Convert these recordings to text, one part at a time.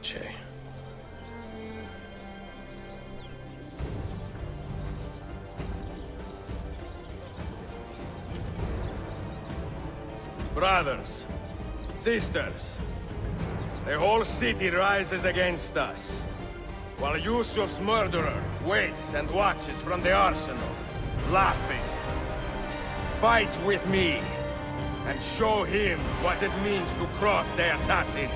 pace. Brothers, sisters, the whole city rises against us, while Yusuf's murderer waits and watches from the arsenal, laughing. Fight with me, and show him what it means to cross the assassins.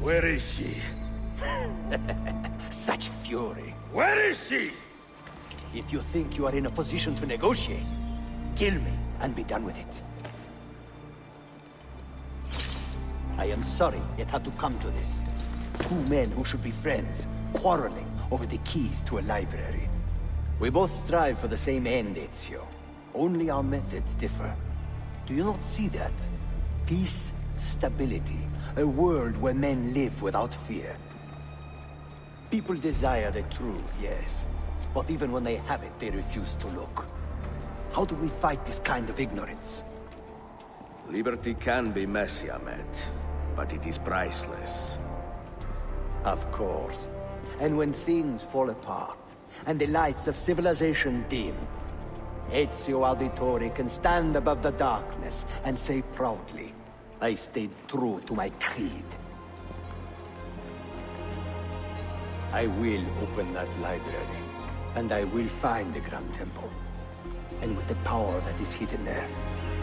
Where is she? Such fury. Where is she? If you think you are in a position to negotiate, kill me and be done with it. I am sorry it had to come to this. Two men who should be friends, quarreling over the keys to a library. We both strive for the same end, Ezio. Only our methods differ. Do you not see that? Peace, stability, a world where men live without fear. People desire the truth, yes. But even when they have it, they refuse to look. How do we fight this kind of ignorance? Liberty can be messy, Ahmed, but it is priceless. Of course. And when things fall apart, and the lights of civilization dim, Ezio Auditore can stand above the darkness and say proudly, I stayed true to my creed. I will open that library, and I will find the Grand Temple. And with the power that is hidden there,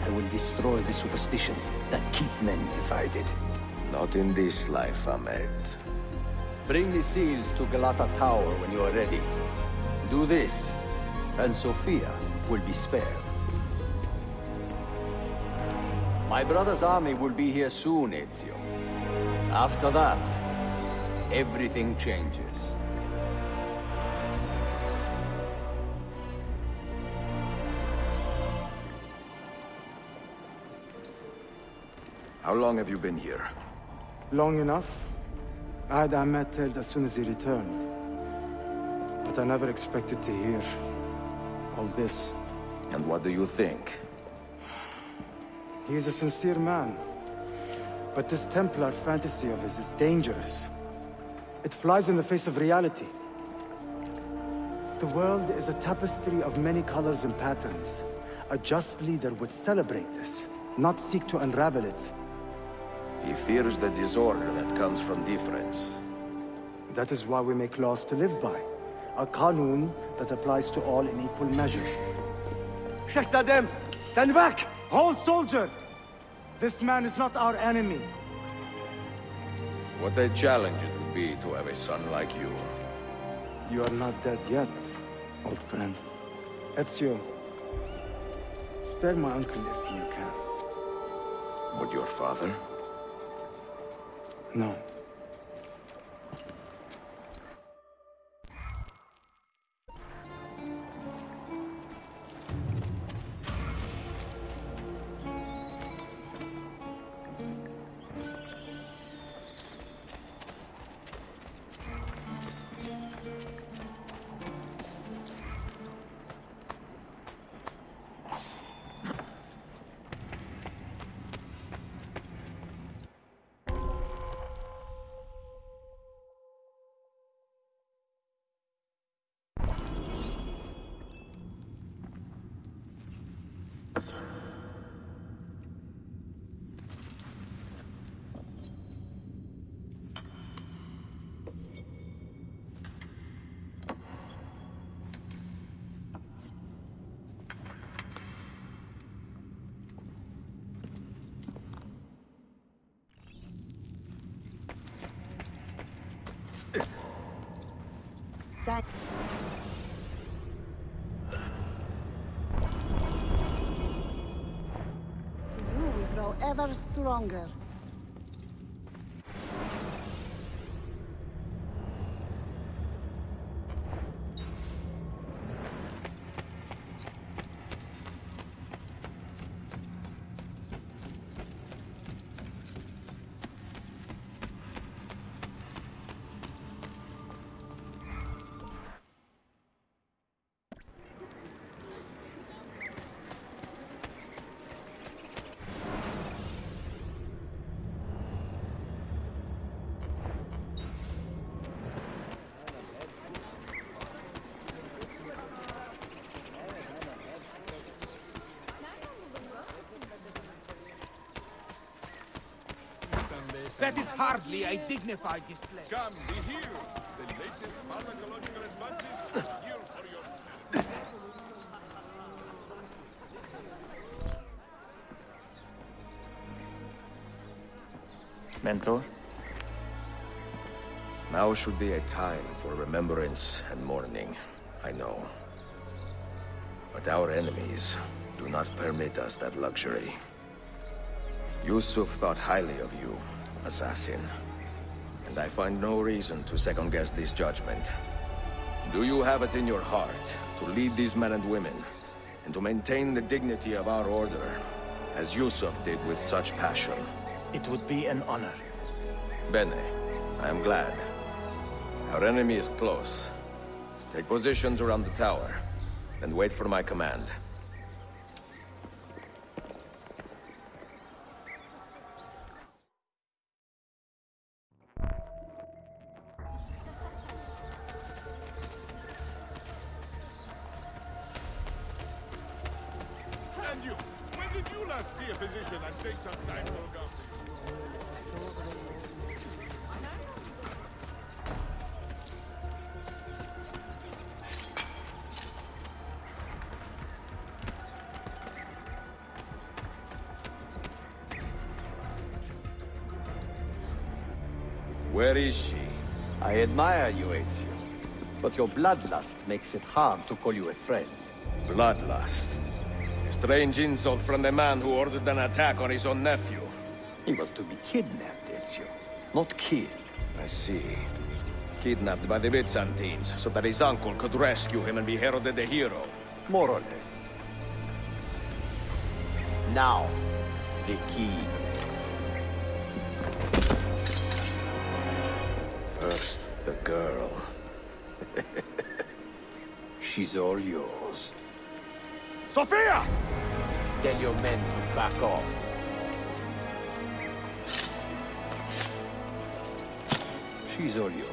I will destroy the superstitions that keep men divided. Not in this life, Ahmed. Bring the seals to Galata Tower when you are ready. Do this, and Sofia will be spared. My brother's army will be here soon, Ezio. After that, everything changes. How long have you been here? Long enough. I had Ahmed killed as soon as he returned. But I never expected to hear all this. And what do you think? He is a sincere man. But this Templar fantasy of his is dangerous. It flies in the face of reality. The world is a tapestry of many colors and patterns. A just leader would celebrate this, not seek to unravel it. He fears the disorder that comes from difference. That is why we make laws to live by. A qanun that applies to all in equal measure. Shahzadem, stand back! Hold, soldier! This man is not our enemy. What a challenge it would be to have a son like you. You are not dead yet, old friend. Ezio, spare my uncle if you can. Would your father? No. thank. To you, we grow ever stronger. That is hardly a dignified display. Come, be healed. The latest pharmacological advances are here for your... Mentor? Now should be a time for remembrance and mourning, I know. But our enemies do not permit us that luxury. Yusuf thought highly of you, assassin. And I find no reason to second-guess this judgment. Do you have it in your heart to lead these men and women, and to maintain the dignity of our order, as Yusuf did with such passion? It would be an honor. Bene, I am glad. Our enemy is close. Take positions around the tower, and wait for my command. And you, when did you last see a physician and take some time to look after you? Where is she? I admire you, Ezio. But your bloodlust makes it hard to call you a friend. Bloodlust. A strange insult from the man who ordered an attack on his own nephew. He was to be kidnapped, Ezio, not killed. I see. Kidnapped by the Byzantines, so that his uncle could rescue him and be heralded a hero. More or less. Now, the keys. First, the girl. She's all yours. Sophia! Tell your men to back off. She's all yours.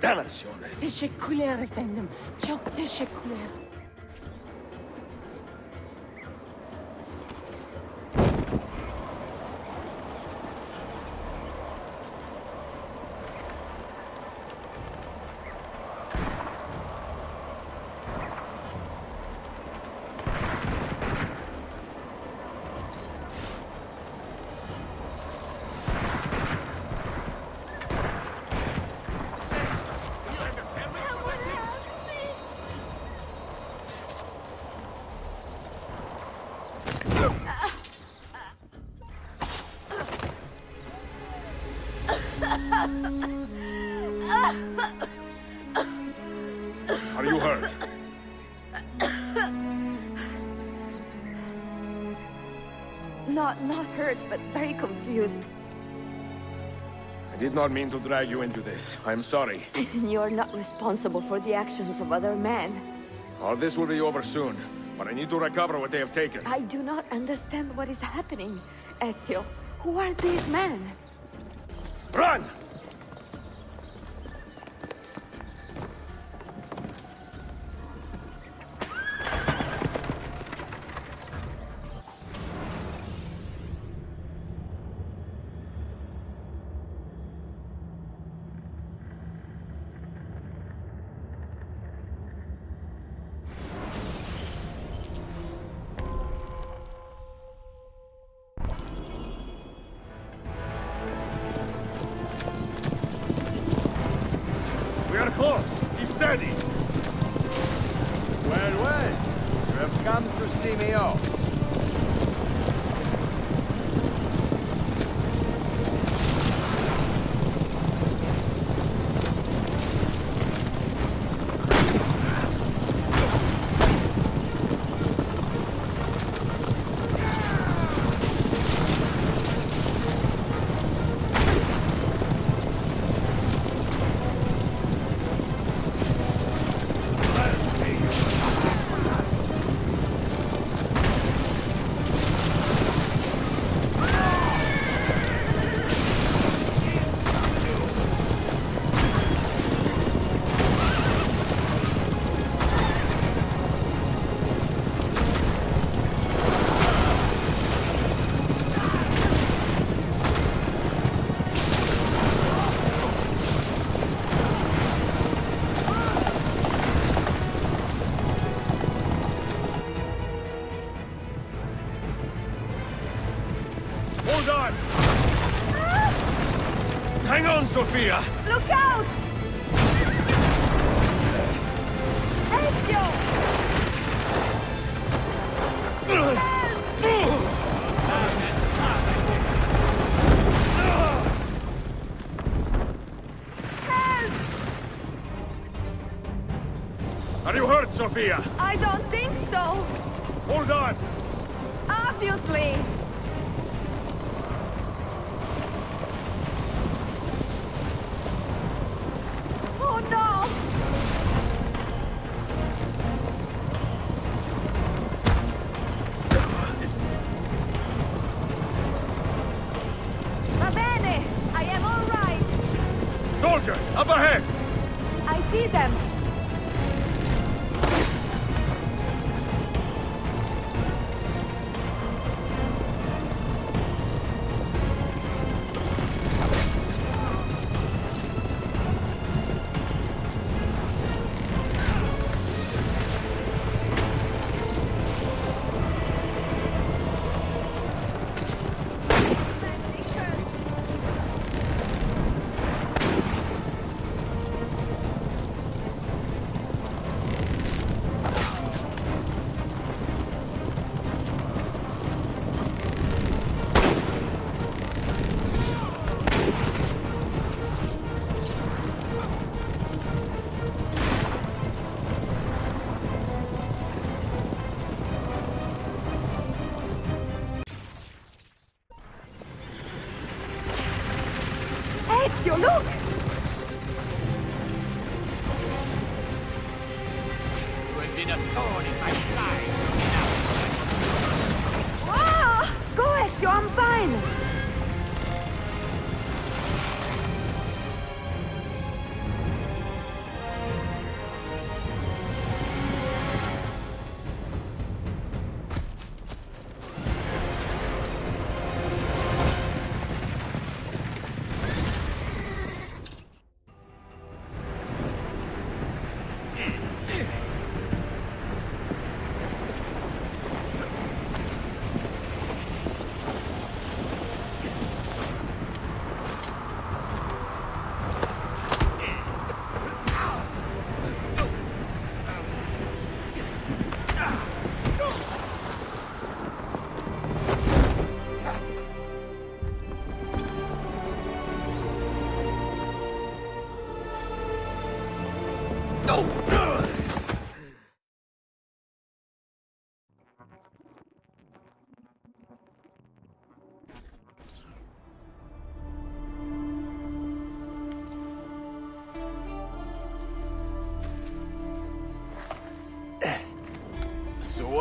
Dannazione! Teşekkürler efendim. Çok teşekkürler. Are you hurt? Not hurt, but very confused. I did not mean to drag you into this. I'm sorry. You're not responsible for the actions of other men. All this will be over soon, but I need to recover what they have taken. I do not understand what is happening. Ezio, who are these men? Run! We are close. Keep steady. Well, well. You have come to see me off. Hold on! Hang on, Sophia! Look out! Ezio! Are you hurt, Sophia? I don't think so! Hold on! Obviously! Oh no! Va bene! I am all right! Soldiers, up ahead! I see them!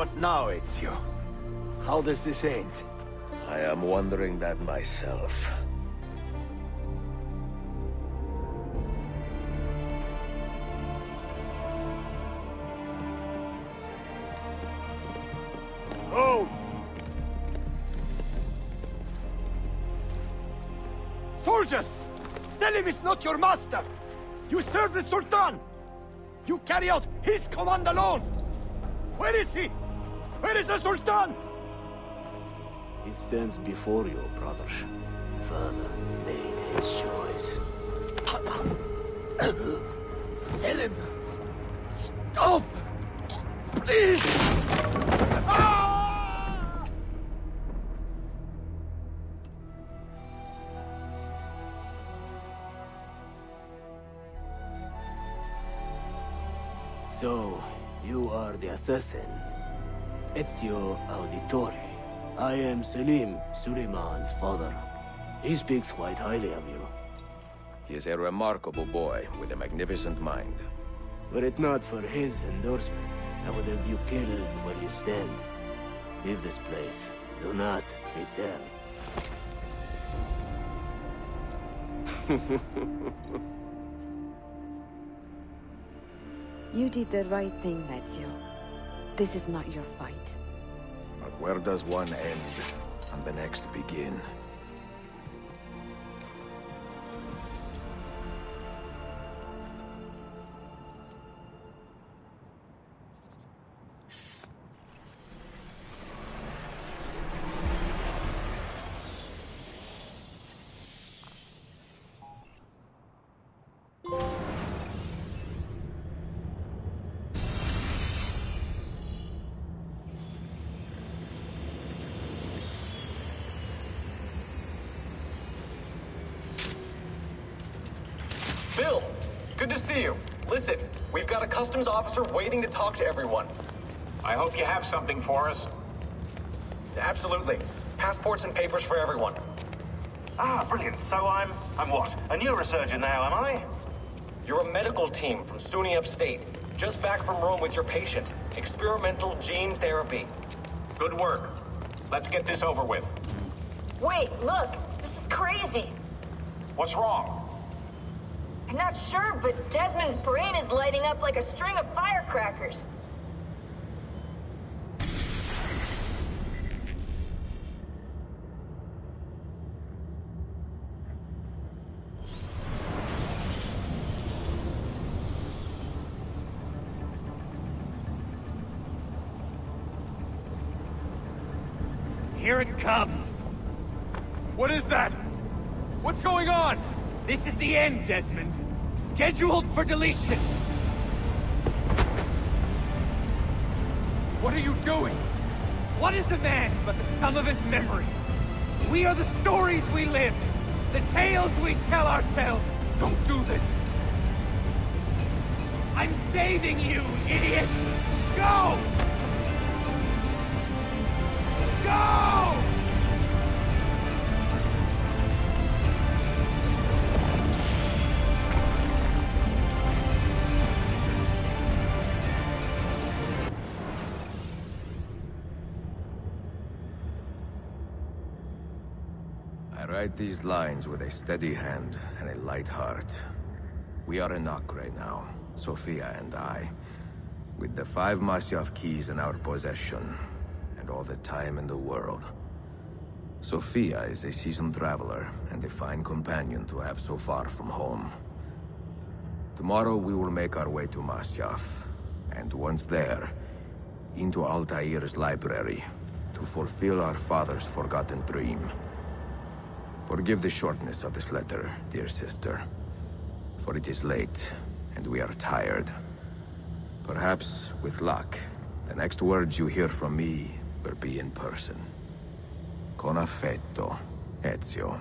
What now, Ezio? How does this end? I am wondering that myself. Oh! Soldiers! Selim is not your master! You serve the Sultan! You carry out his command alone! Where is he? Where is the Sultan? He stands before you, brother. Father made his choice. Selim! Stop! Please! So, you are the assassin. Ezio Auditore. I am Selim, Suleiman's father. He speaks quite highly of you. He is a remarkable boy with a magnificent mind. Were it not for his endorsement, I would have you killed where you stand. Leave this place. Do not return. You did the right thing, Ezio. This is not your fight. But where does one end and the next begin? Bill, good to see you. Listen, we've got a customs officer waiting to talk to everyone. I hope you have something for us. Absolutely. Passports and papers for everyone. Ah, brilliant. So I'm what? A neurosurgeon now, am I? You're a medical team from SUNY Upstate. Just back from Rome with your patient. Experimental gene therapy. Good work. Let's get this over with. Wait, look! This is crazy! What's wrong? I'm not sure, but Desmond's brain is lighting up like a string of firecrackers. Here it comes! What is that? What's going on? This is the end, Desmond. Scheduled for deletion. What are you doing? What is a man but the sum of his memories? We are the stories we live, the tales we tell ourselves. Don't do this. I'm saving you, idiot! Go! Go! I write these lines with a steady hand and a light heart. We are in Acre now, Sofia and I, with the 5 Masyaf keys in our possession, and all the time in the world. Sofia is a seasoned traveler, and a fine companion to have so far from home. Tomorrow we will make our way to Masyaf, and once there, into Altair's library, to fulfill our father's forgotten dream. Forgive the shortness of this letter, dear sister, for it is late, and we are tired. Perhaps, with luck, the next words you hear from me will be in person. Con affetto, Ezio.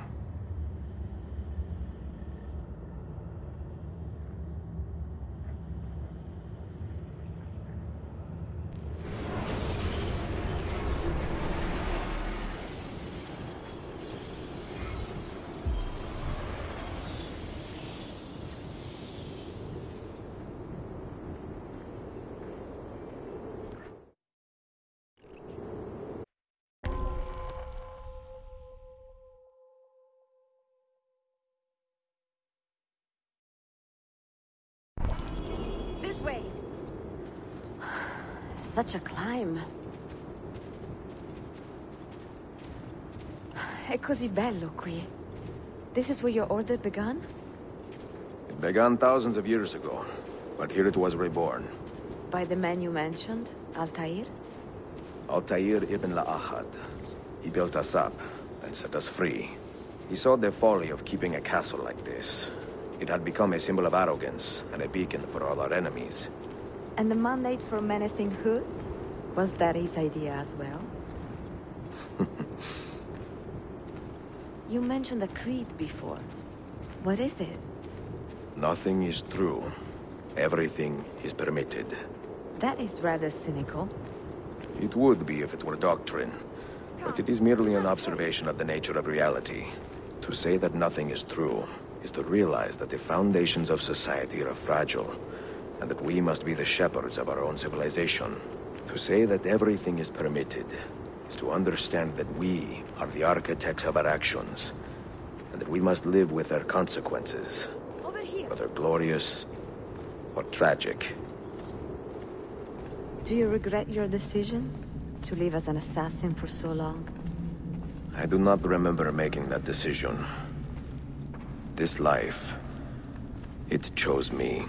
Such a climb. È così bello qui. This is where your order began? It began thousands of years ago, but here it was reborn. By the man you mentioned, Altair? Altair ibn La'ahad. He built us up and set us free. He saw the folly of keeping a castle like this. It had become a symbol of arrogance and a beacon for all our enemies. And the mandate for menacing hoods? Was that his idea as well? You mentioned a creed before. What is it? Nothing is true. Everything is permitted. That is rather cynical. It would be if it were doctrine. But it is merely an observation of the nature of reality. To say that nothing is true is to realize that the foundations of society are fragile, and that we must be the shepherds of our own civilization. To say that everything is permitted is to understand that we are the architects of our actions, and that we must live with their consequences, whether glorious or tragic. Do you regret your decision to live as an assassin for so long? I do not remember making that decision. This life, it chose me.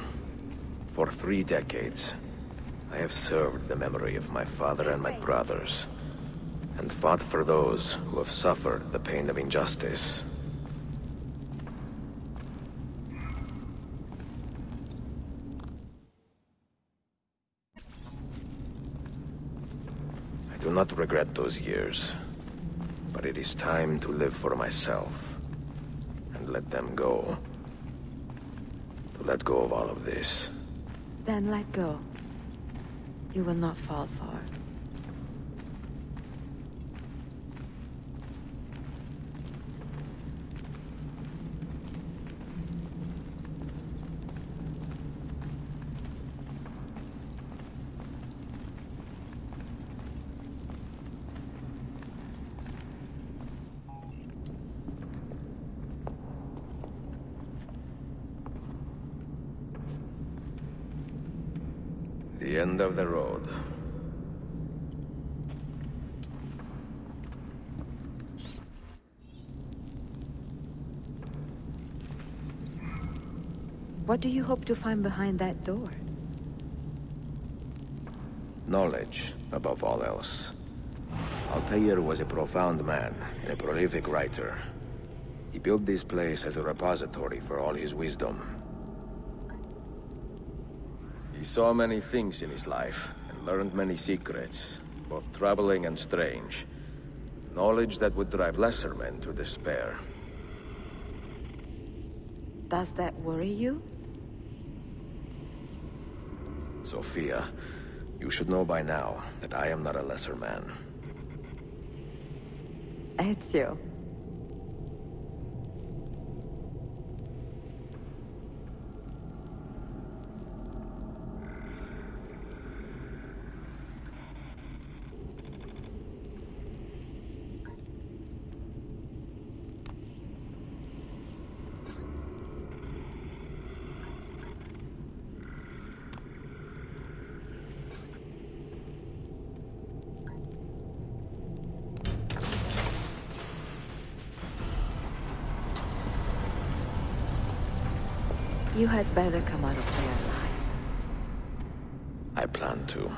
For 3 decades, I have served the memory of my father and my brothers, and fought for those who have suffered the pain of injustice. I do not regret those years, but it is time to live for myself, and let them go. To let go of all of this. Then let go. You will not fall far. The end of the road. What do you hope to find behind that door? Knowledge, above all else. Altair was a profound man and a prolific writer. He built this place as a repository for all his wisdom. He saw many things in his life, and learned many secrets, both troubling and strange. Knowledge that would drive lesser men to despair. Does that worry you? Sophia, you should know by now that I am not a lesser man. Ezio. You had better come out of there alive. I plan to.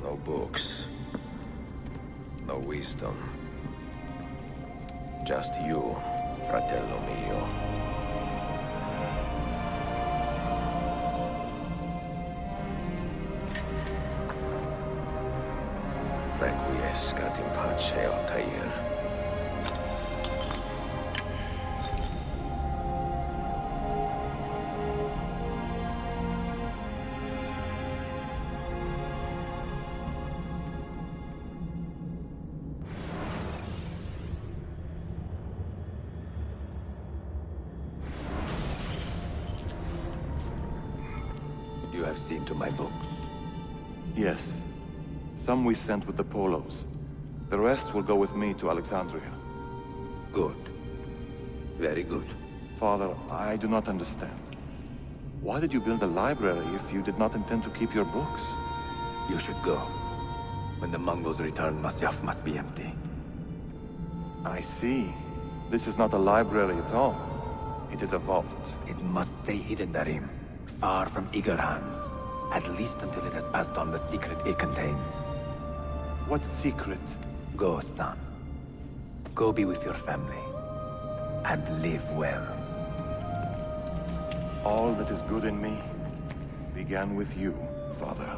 No books. wisdom. Just you, fratello mio. Requiescat in pace, Altair. You have seen to my books? Yes. Some we sent with the Polos. The rest will go with me to Alexandria. Good. Very good. Father, I do not understand. Why did you build a library if you did not intend to keep your books? You should go. When the Mongols return, Masyaf must be empty. I see. This is not a library at all. It is a vault. It must stay hidden, Darim. Far from eager hands. At least until it has passed on the secret it contains. What secret? Go, son. Go be with your family. And live well. All that is good in me began with you, Father.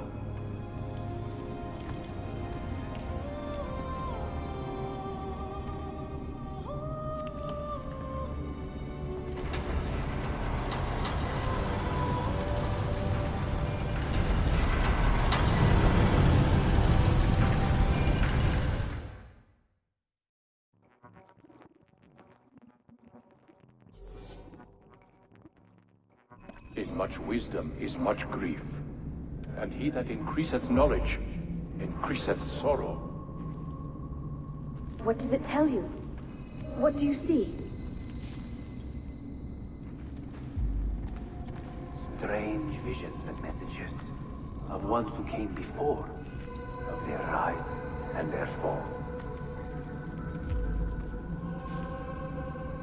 In much wisdom is much grief, and he that increaseth knowledge increaseth sorrow. What does it tell you? What do you see? Strange visions and messages of ones who came before, of their rise and their fall.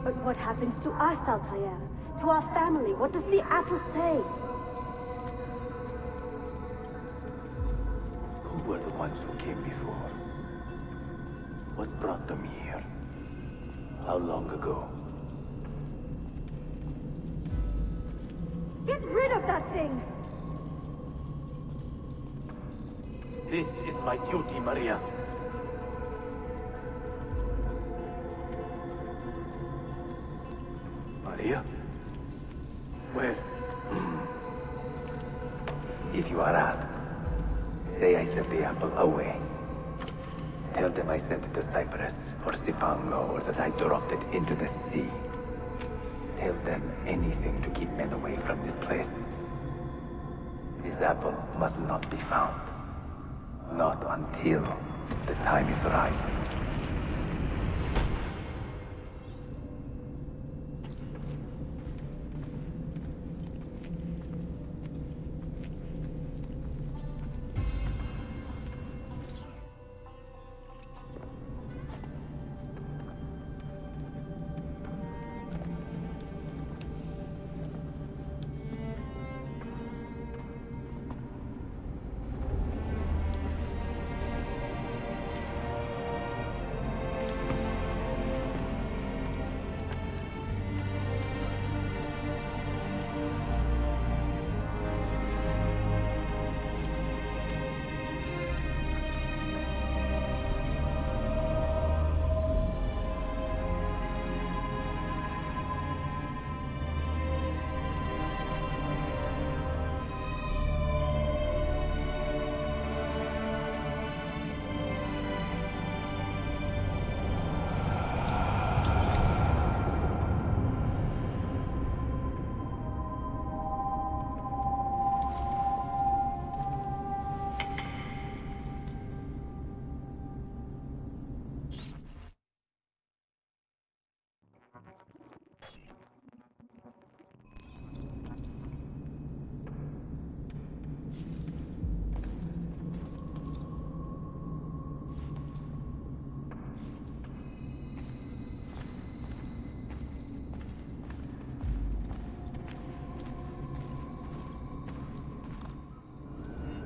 But what happens to us, Altair? To our family? What does the apple say? Who were the ones who came before? What brought them here? How long ago? Get rid of that thing! This is my duty, Maria. Maria? Where? If you are asked, say I sent the apple away. Tell them I sent it to Cyprus, or Cipango, or that I dropped it into the sea. Tell them anything to keep men away from this place. This apple must not be found. Not until the time is right.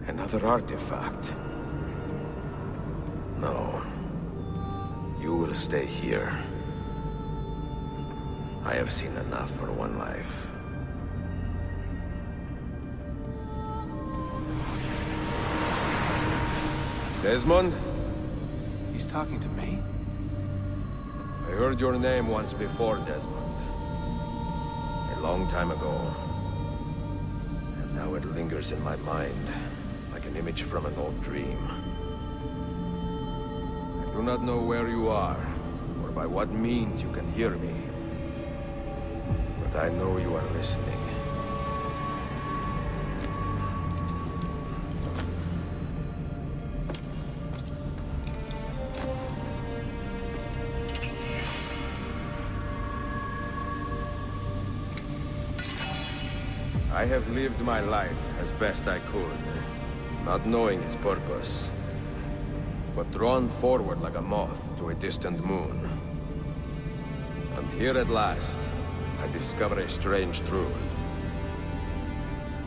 Another artifact. No. stay here. I have seen enough for one life. Desmond? He's talking to me? I heard your name once before, Desmond. A long time ago. And now it lingers in my mind, like an image from an old dream. I do not know where you are, or by what means you can hear me. But I know you are listening. I have lived my life as best I could, not knowing its purpose, but drawn forward like a moth to a distant moon. And here at last, I discover a strange truth.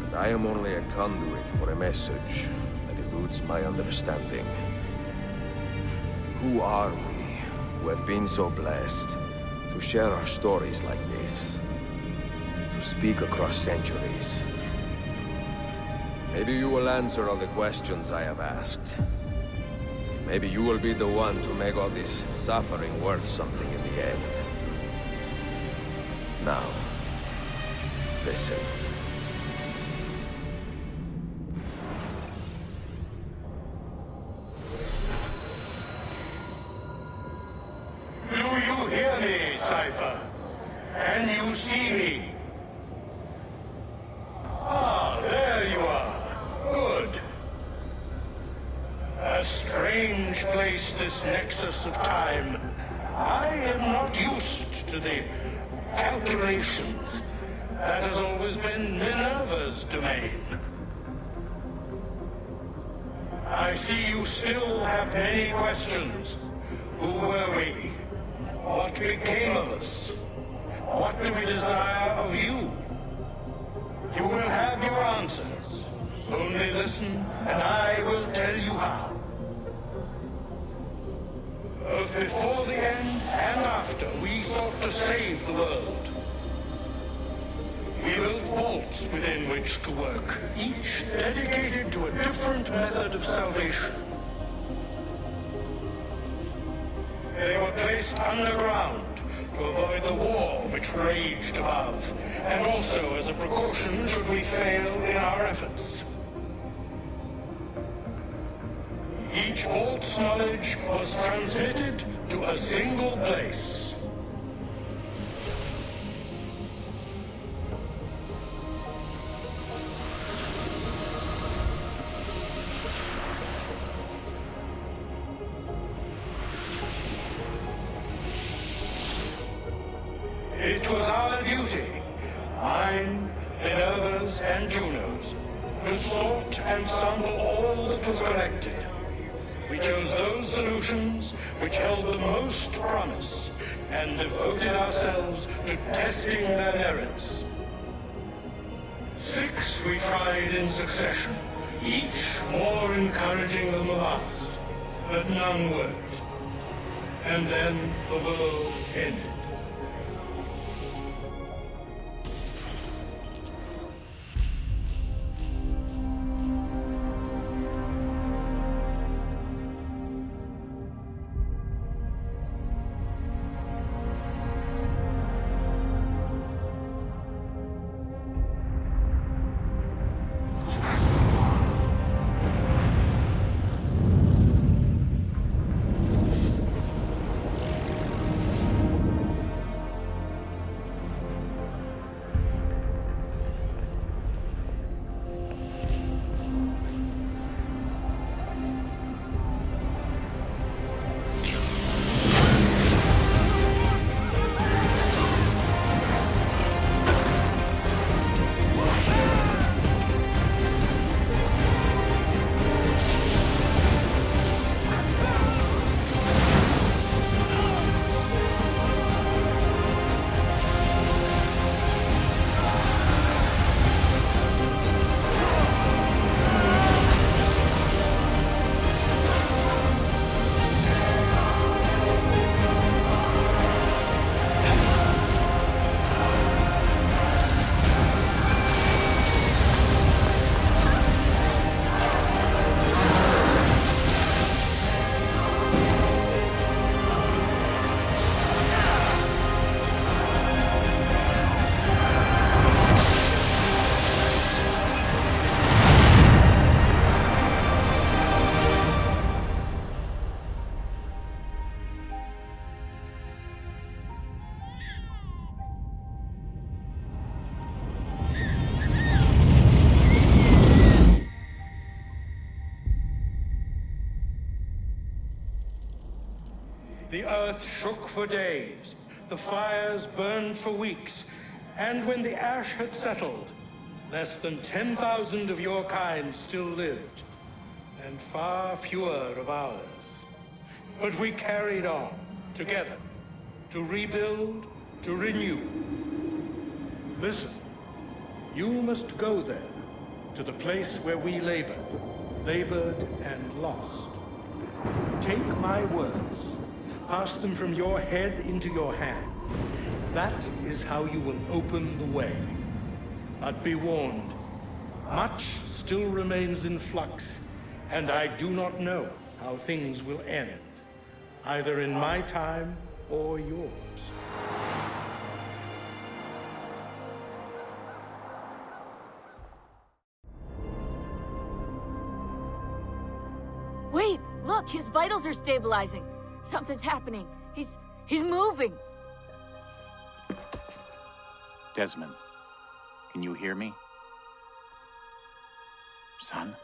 That I am only a conduit for a message that eludes my understanding. Who are we, who have been so blessed, to share our stories like this? To speak across centuries. Maybe you will answer all the questions I have asked. Maybe you will be the one to make all this suffering worth something in the end. Now, listen. Do you hear me, Cypher? Can you see me? Ah, there you are. Good. A strange place, this nexus of time. I am not used to the calculations. That has always been Minerva's domain. I see you still have many questions. Who were we? What became of us? What do we desire of you? You will have your answers. Only listen, and I will tell you how. Both before the end and after, we sought to save the world. We built vaults within which to work, each dedicated to a different method of salvation. They were placed underground to avoid the war which raged above, and also as a precaution should we fail in our efforts. Each vault's knowledge was transmitted to a single place. It was our duty, mine, Minerva's, and Juno's, to sort and sample all that was collected. We chose those solutions which held the most promise, and devoted ourselves to testing their merits. 6 we tried in succession, each more encouraging than the last, but none worked. And then the world ended. earth shook for days, the fires burned for weeks, and when the ash had settled, less than 10,000 of your kind still lived, and far fewer of ours. But we carried on, together, to rebuild, to renew. Listen, you must go there, to the place where we labored and lost. Take my words, pass them from your head into your hands. That is how you will open the way. But be warned, much still remains in flux, and I do not know how things will end, either in my time or yours. Wait, look, his vitals are stabilizing. Something's happening. He's moving. Desmond, can you hear me? Son?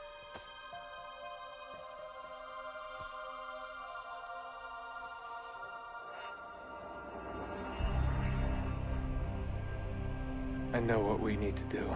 I know what we need to do.